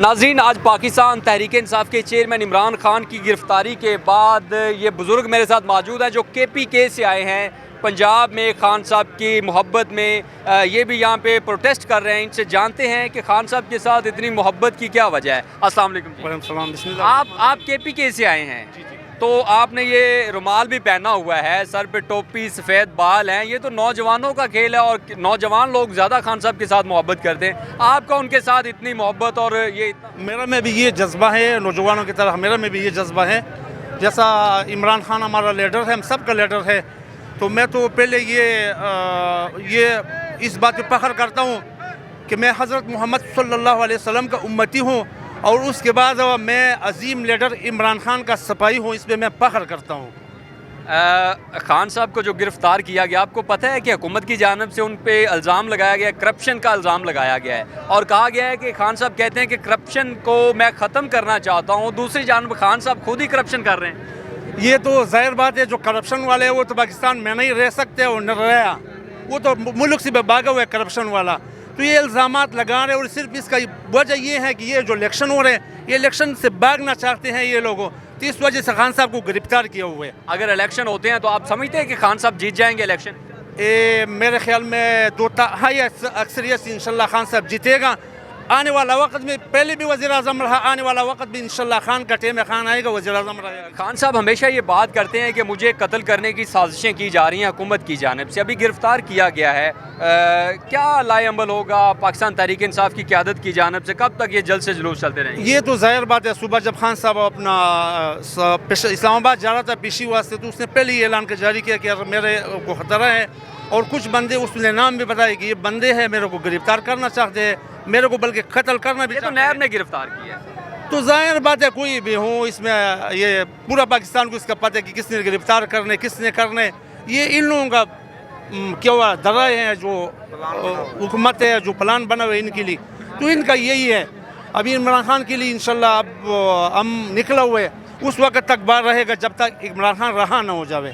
ناظرین، آج پاکستان تحریک انصاف کے چیئرمین عمران خان کی گرفتاری کے بعد یہ بزرگ میرے ساتھ موجود ہیں جو KPK سے آئے ہیں پنجاب میں خان صاحب کی محبت میں، یہ بھی یہاں پہ پروٹیسٹ کر رہے ہیں۔ ان سے جانتے ہیں کہ خان صاحب کے ساتھ اتنی محبت کی کیا وجہ ہے۔ السلام علیکم جی۔ وعلیکم السلام، بسم اللہ۔ آپ KPK سے آئے ہیں تو آپ نے یہ رومال بھی پہنا ہوا ہے، سر پہ ٹوپی، سفید بال ہیں، یہ تو نوجوانوں کا کھیل ہے اور نوجوان لوگ زیادہ خان صاحب کے ساتھ محبت کرتے ہیں۔ آپ کا ان کے ساتھ اتنی محبت اور یہ میرا میں بھی یہ جذبہ ہے، نوجوانوں کی طرح میرا میں بھی یہ جذبہ ہے۔ جیسا عمران خان ہمارا لیڈر ہے، ہم سب کا لیڈر ہے، تو میں تو پہلے یہ اس بات پہ فخر کرتا ہوں کہ میں حضرت محمد صلی اللہ علیہ وسلم کا امتی ہوں، اور اس کے بعد میں عظیم لیڈر عمران خان کا سپاہی ہوں، اس پہ میں فخر کرتا ہوں۔ خان صاحب کو جو گرفتار کیا گیا، آپ کو پتہ ہے کہ حکومت کی جانب سے ان پہ الزام لگایا گیا ہے، کرپشن کا الزام لگایا گیا ہے، اور کہا گیا ہے کہ خان صاحب کہتے ہیں کہ کرپشن کو میں ختم کرنا چاہتا ہوں، دوسری جانب خان صاحب خود ہی کرپشن کر رہے ہیں۔ یہ تو ظاہر بات ہے، جو کرپشن والے ہیں وہ تو پاکستان میں نہیں رہ سکتے، اور نہ رہا، وہ تو ملک سے بھاگا ہوا ہے کرپشن والا، تو یہ الزامات لگا رہے ہیں، اور صرف اس کا وجہ یہ ہے کہ یہ جو الیکشن ہو رہے ہیں، یہ الیکشن سے بھاگنا چاہتے ہیں یہ لوگوں، تو اس وجہ سے خان صاحب کو گرفتار کیا ہوا ہے۔ اگر الیکشن ہوتے ہیں تو آپ سمجھتے ہیں کہ خان صاحب جیت جائیں گے الیکشن؟ میرے خیال میں 2/3 اکثریت سے انشاءاللہ خان صاحب جیتے گا۔ آنے والا وقت میں پہلے بھی وزیر اعظم رہا، آنے والا وقت بھی انشاءاللہ خان کا ٹیم ہے، خان آئے گا، وزیر اعظم رہے گا۔ خان صاحب ہمیشہ یہ بات کرتے ہیں کہ مجھے قتل کرنے کی سازشیں کی جا رہی ہیں حکومت کی جانب سے، ابھی گرفتار کیا گیا ہے، کیا لائے عمل ہوگا پاکستان تحریک انصاف کی قیادت کی جانب سے؟ کب تک یہ جلد سے جلوس چلتے رہیں گے؟ یہ تو ظاہر بات ہے، صبح جب خان صاحب اپنا اسلام آباد جا رہا تھا پیشی واسطے، تو اس نے پہلے یہ اعلان جاری کیا کہ میرے کو خطرہ ہے، اور کچھ بندے، اس نے نام بھی بتایا کہ یہ بندے ہیں میرے کو گرفتار کرنا چاہتے ہیں، میرے کو بلکہ قتل کرنا بھی یہ تو چاہتے ہیں۔ نیب نے گرفتار کیا ہے۔ تو ظاہر بات ہے، کوئی بھی ہو اس میں، یہ پورا پاکستان کو اس کا پتہ ہے کہ کس نے گرفتار کرنے، کس نے کرنے، یہ ان لوگوں کا کیا ہوا ذرائع ہیں، جو حکومت ہے، جو پلان بنا ہوا ہے ان کے لیے، تو ان کا یہی ہے۔ ابھی عمران خان کے لیے انشاءاللہ اب ہم نکلا ہوئے، اس وقت تک بار رہے گا جب تک عمران خان رہا نہ ہو جاوے۔